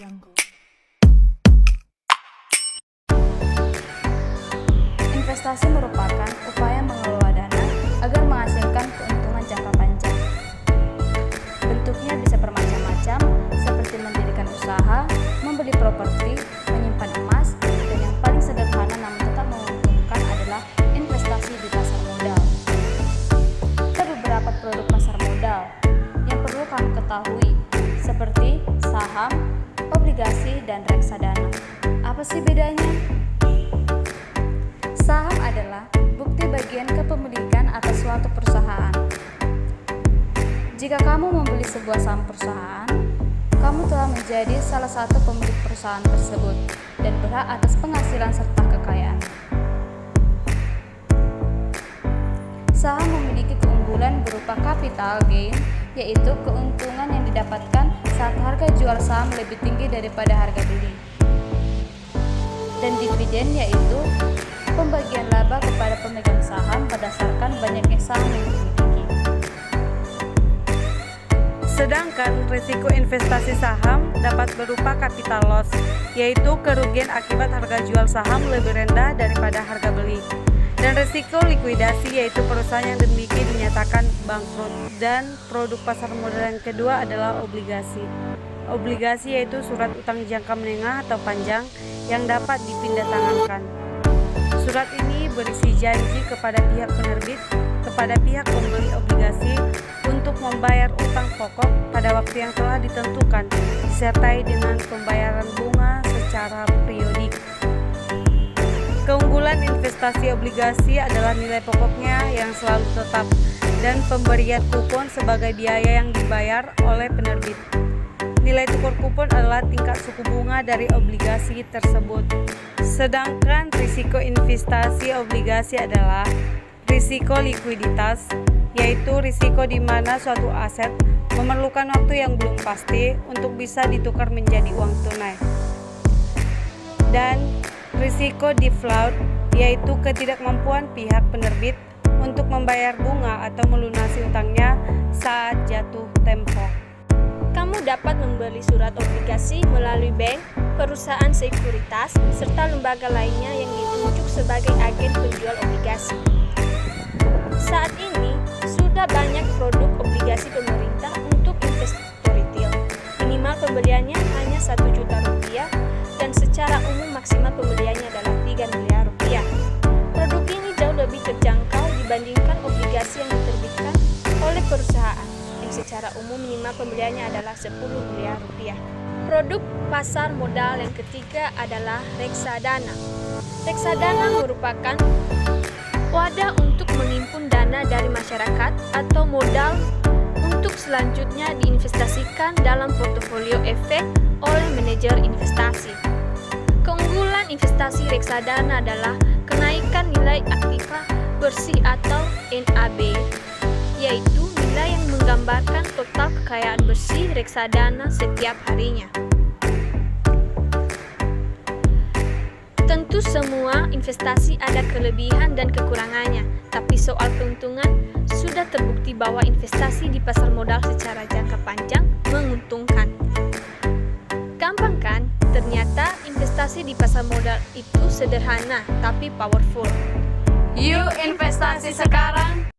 Jungle. Investasi merupakan upaya mengelola dana agar menghasilkan keuntungan jangka panjang. Bentuknya bisa bermacam-macam, seperti mendirikan usaha, membeli properti, menyimpan emas, dan yang paling sederhana namun tetap menguntungkan adalah investasi di pasar modal. Ada beberapa produk pasar modal yang perlu kamu ketahui, seperti saham, obligasi, dan reksadana. Apa sih bedanya? Saham adalah bukti bagian kepemilikan atas suatu perusahaan. Jika kamu membeli sebuah saham perusahaan, kamu telah menjadi salah satu pemilik perusahaan tersebut dan berhak atas penghasilan serta kekayaan. Saham memiliki keunggulan berupa capital gain, yaitu keuntungan yang didapatkan saat harga jual saham lebih tinggi daripada harga beli. Dan dividen, yaitu pembagian laba kepada pemegang saham berdasarkan banyaknya saham yang dimiliki. Sedangkan risiko investasi saham dapat berupa capital loss, yaitu kerugian akibat harga jual saham lebih rendah daripada harga beli. Dan risiko likuidasi, yaitu perusahaan yang dimiliki dinyatakan bangkrut. Dan produk pasar modal yang kedua adalah obligasi. Obligasi yaitu surat utang jangka menengah atau panjang yang dapat dipindahtangankan. Surat ini berisi janji kepada pihak penerbit, kepada pihak pembeli obligasi untuk membayar utang pokok pada waktu yang telah ditentukan, disertai dengan pembayaran bunga secara periodik. Keunggulan investasi obligasi adalah nilai pokoknya yang selalu tetap dan pemberian kupon sebagai biaya yang dibayar oleh penerbit. Nilai tukar kupon adalah tingkat suku bunga dari obligasi tersebut. Sedangkan risiko investasi obligasi adalah risiko likuiditas, yaitu risiko di mana suatu aset memerlukan waktu yang belum pasti untuk bisa ditukar menjadi uang tunai. Dan risiko default, yaitu ketidakmampuan pihak penerbit untuk membayar bunga atau melunasi utangnya saat jatuh tempo. Kamu dapat membeli surat obligasi melalui bank, perusahaan sekuritas, serta lembaga lainnya yang ditunjuk sebagai agen penjual obligasi. Saat ini, sudah banyak produk obligasi pemerintah untuk investor retail. Minimal pembeliannya hanya Rp1 juta dan secara umum maksimal pembeliannya adalah Rp3 miliar. Produk ini jauh lebih terjangkau dibandingkan obligasi yang diterbitkan oleh perusahaan yang secara umum minimal pembeliannya adalah Rp10 miliar. Produk pasar modal yang ketiga adalah reksadana. Reksadana merupakan wadah untuk menghimpun dana dari masyarakat atau modal untuk selanjutnya diinvestasikan dalam portofolio efek oleh manajer investasi. Keunggulan investasi reksadana adalah kenaikan nilai aktiva bersih atau NAB, yaitu nilai yang menggambarkan total kekayaan bersih reksadana setiap harinya. Tentu semua investasi ada kelebihan dan kekurangannya, tapi soal keuntungan sudah terbukti bahwa investasi di pasar modal secara jangka panjang menguntungkan. Gampang kan? Ternyata investasi di pasar modal itu sederhana tapi powerful. Yuk investasi sekarang!